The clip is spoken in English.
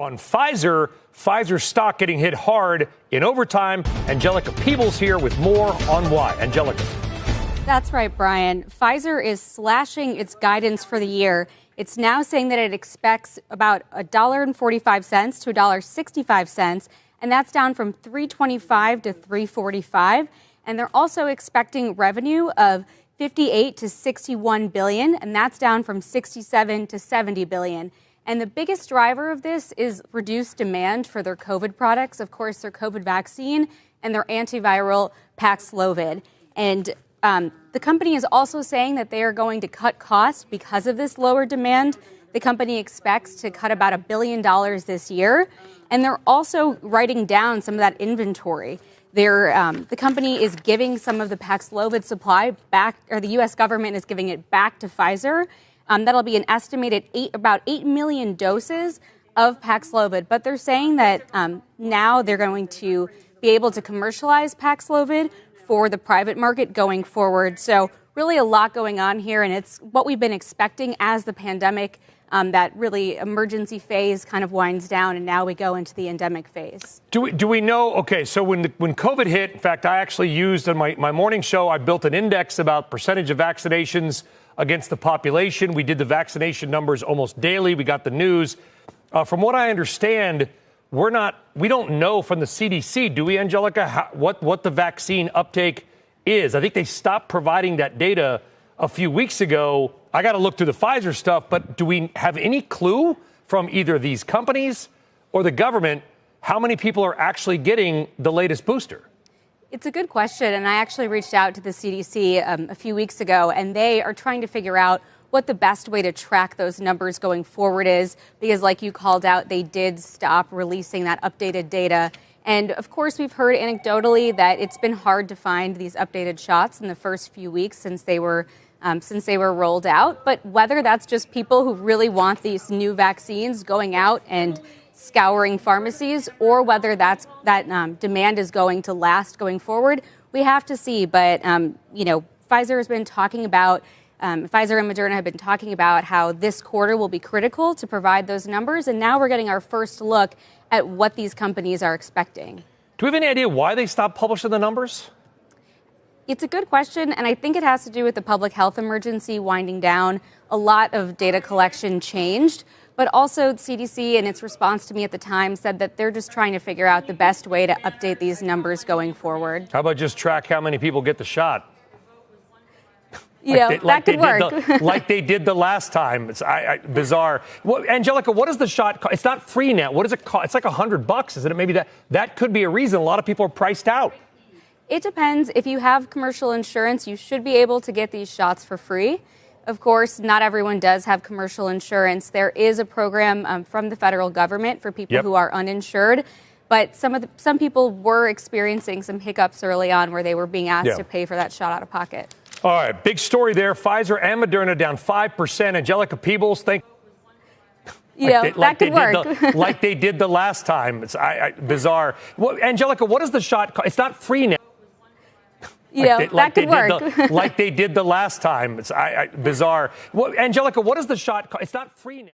On Pfizer stock getting hit hard in overtime. Angelica Peebles here with more on why. Angelica. That's right, Brian. Pfizer is slashing its guidance for the year. It's now saying that it expects about $1.45 to $1.65, and that's down from $3.25 to $3.45. And they're also expecting revenue of 58 to 61 billion, and that's down from 67 to 70 billion. And the biggest driver of this is reduced demand for their COVID products, of course, their COVID vaccine and their antiviral Paxlovid. And the company is also saying that they are going to cut costs because of this lower demand. The company expects to cut about $1 billion this year. And they're also writing down some of that inventory. The company is giving some of the Paxlovid supply back, or the U.S. government is giving it back to Pfizer. That'll be an estimated about 8 million doses of Paxlovid. But they're saying that now they're going to be able to commercialize Paxlovid for the private market going forward. So really a lot going on here, and it's what we've been expecting as the pandemic, that really emergency phase kind of winds down, and now we go into the endemic phase. Do we know? Okay, so when COVID hit, in fact, I actually used on my morning show, I built an index about percentage of vaccinations against the population. We did the vaccination numbers almost daily. We got the news. From what I understand, we don't know from the CDC, do we, Angelica, what the vaccine uptake is? I think they stopped providing that data a few weeks ago. I got to look through the Pfizer stuff, but do we have any clue from either these companies or the government how many people are actually getting the latest booster? It's a good question, and I actually reached out to the CDC a few weeks ago, and they are trying to figure out what the best way to track those numbers going forward is, because like you called out, they did stop releasing that updated data. And of course, we've heard anecdotally that it's been hard to find these updated shots in the first few weeks since they were rolled out. But whether that's just people who really want these new vaccines going out and scouring pharmacies, or whether that demand is going to last going forward, we have to see. But Pfizer has been talking about Pfizer and Moderna have been talking about how this quarter will be critical to provide those numbers, and now we're getting our first look at what these companies are expecting. Do we have any idea why they stopped publishing the numbers? It's a good question, and I think it has to do with the public health emergency winding down. A lot of data collection changed, but also CDC, in its response to me at the time, said that they're just trying to figure out the best way to update these numbers going forward. How about just track how many people get the shot? That could work. Like they did the last time. It's bizarre. Angelica, what is the shot cost? It's not free now. What does it cost? It's like $100, isn't it? Maybe that could be a reason a lot of people are priced out. It depends. If you have commercial insurance, you should be able to get these shots for free. Of course, not everyone does have commercial insurance. There is a program from the federal government for people who are uninsured. But some people were experiencing some hiccups early on where they were being asked to pay for that shot out of pocket. All right, big story there. Pfizer and Moderna down 5%. Angelica Peebles, That could work. Like they did the last time. It's bizarre. Angelica, what is the shot cost? It's not free now. That could work. Like they did the last time. It's bizarre. Angelica, what is the shot cost? It's not free now.